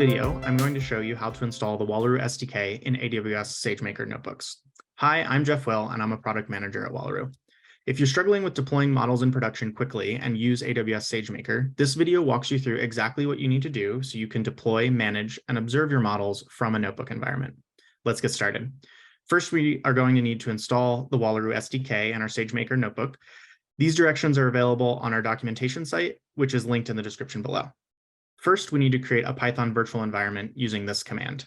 video, I'm going to show you how to install the Wallaroo SDK in AWS Sagemaker Notebooks. Hi, I'm Jeff Will, and I'm a product manager at Wallaroo. If you're struggling with deploying models in production quickly and use AWS SageMaker, this video walks you through exactly what you need to do so you can deploy, manage, and observe your models from a notebook environment. Let's get started. First, we are going to need to install the Wallaroo SDK and our SageMaker notebook. These directions are available on our documentation site, which is linked in the description below. First, we need to create a Python virtual environment using this command.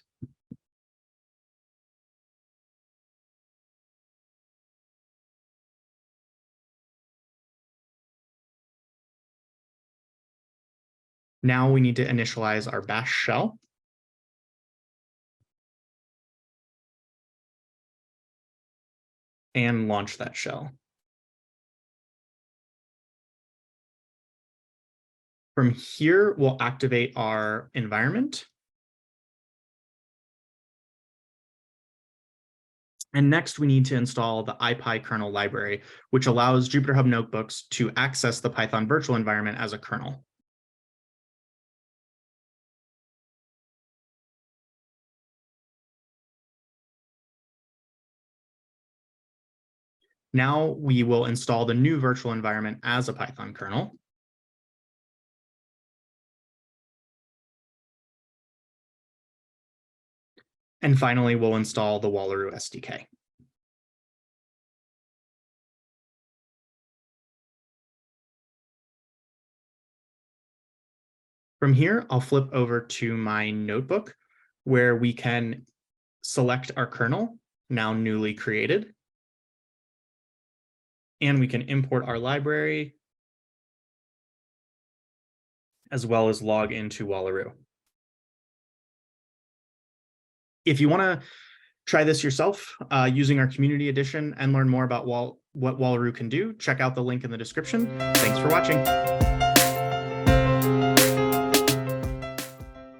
Now we need to initialize our bash shell. And launch that shell. From here, we'll activate our environment. And next, we need to install the ipykernel library, which allows Jupyter Hub Notebooks to access the Python virtual environment as a kernel. Now we will install the new virtual environment as a Python kernel. And finally, we'll install the Wallaroo SDK. From here, I'll flip over to my notebook where we can select our kernel, now newly created. And we can import our library, as well as log into Wallaroo. If you want to try this yourself using our community edition and learn more about what Wallaroo can do, check out the link in the description. Thanks for watching.